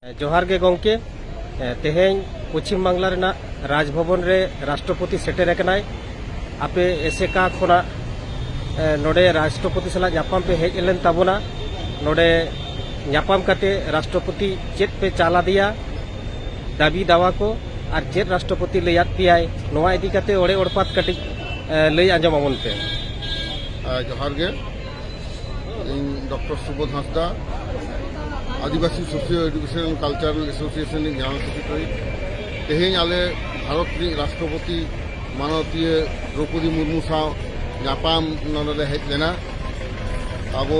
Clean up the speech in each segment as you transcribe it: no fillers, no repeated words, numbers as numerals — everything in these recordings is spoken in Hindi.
जोहार गे गोंके तेहें पश्चिम बांगला रेना राजभवन रे राष्ट्रपति सेटेर कनाय आपे एसेका खोना नोडे राष्ट्रपति सला ᱧᱟᱯᱟᱢ पे हेज लेन ताबोना नोडे ᱧᱟᱯᱟᱢ काते राष्ट्रपति चेत पे चाला दिया दाबी दावा को और चेत राष्ट्रपति लैयात पियाय नोवा इदी काते ओड़े ओड़पात कटि लई आंजमामोन पे जोहार गे doctor Subodh Hansda Adivasi socio education cultural association general secretary तेहें आले भारत राष्ट्रपति माननीय द्रौपदी मुर्मू साव ᱧᱟᱯᱟᱢ नोडे हेज लेना अब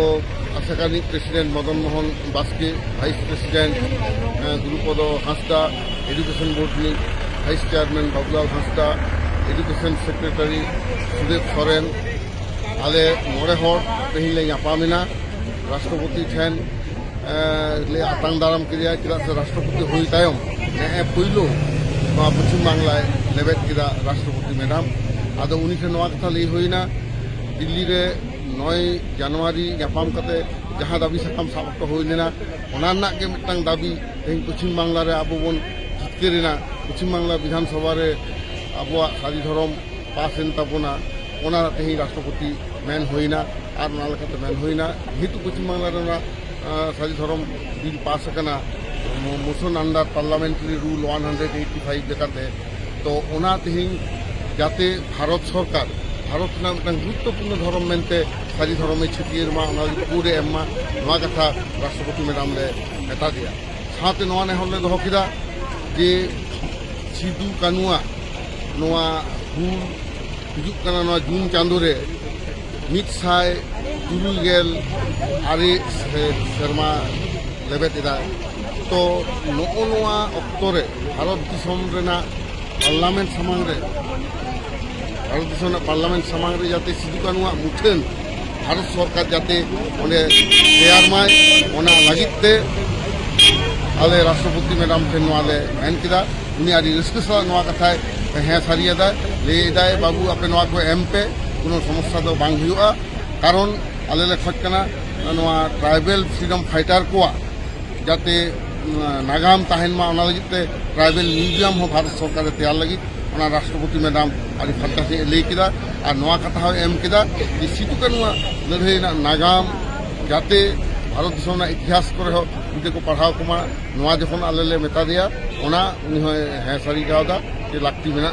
आसाकानी president Madan Mohan Baske vice president Gurupada Hansda education board नि vice chairman Babulal Hansda education secretary Sudev Soren आले मोड़े हर तेहें ले ᱧᱟᱯᱟᱢᱮᱱᱟ राष्ट्रपति ठेन ले आतांग दाराम किया चेदा से राष्ट्रपति हुई तायम ने पुइलो पश्चिम बांगलाय लेबेद किदा राष्ट्रपति मैडम आदो उनी ठेन नोआ कथा लई हुईना दिल्ली रे 9 जनवरी ᱧᱟᱯᱟᱢ कते जहां दाबी साकाम साबतो हुई लेना ओना नाग के मिटांग दाबी तेहें पश्चिम बांगला रे आबो बन जितकेरेना पश्चिम बांगला विधानसभा रे आबोआ सारी धरम पास एन ताबोना ओना तेहें राष्ट्रपति मेन हुईना और ओना लेकाते मेन हुईना जेहेतु पश्चिम बांगला रेना सारी धरम बिल पास करना मोशन अंडर पार्लियामेंटारी रूल 185 लेकाते तो ओना तेहें जाते भारत सरकार भारत गुरुत्वपूर्ण धर्म मेनते सारी धर्मे छिटियर मा पूरे एमा नोआ कथा राष्ट्रपति मैडम ले मेता दिया साथे नोआ नेहर ले दोहो किदा जे सिदु कानुआ नोआ हुल हिजुग कना नोआ जून चांदो रे 170 आरे शर्मा लेबेदा तो नोआ अक्तो रे भारत दिसम रेना पार्लियामेंट सामांग रे भारत दिसम पार्लियामेंट सामांग रे जाते सिदु कानुआ मुठेन भारत सरकार जाते ओने तैयार माय ओना लागिते आले राष्ट्रपति मैडम ठेन नोआले मेन किदा उनी आदि रिस्क सा नोआ कथाय हें सारियादा लेदाय बाबू आपे नोआ को एम पे कोनो समस्या दो बांग हुआ कारण आले ले खज कना नोआ ट्राइबल फ्रीडम फाइटर को जाते नागाम ताहेन मा ओना लगिते ट्राइबल म्यूजियम हो भारत सरकार तैयार लगी ओना राष्ट्रपति मैडम आदि फंटा से ले किदा और नोआ कथा हो एम किदा जे सिदु कानुआ लड़ाई नागाम जाते भारत दिसम इतिहास करे हो उनके को पढ़ाव कुमा नोआ जखन आले ले मेता दिया ओना उनी हें सारी गावदा जे लाक्ति मेना।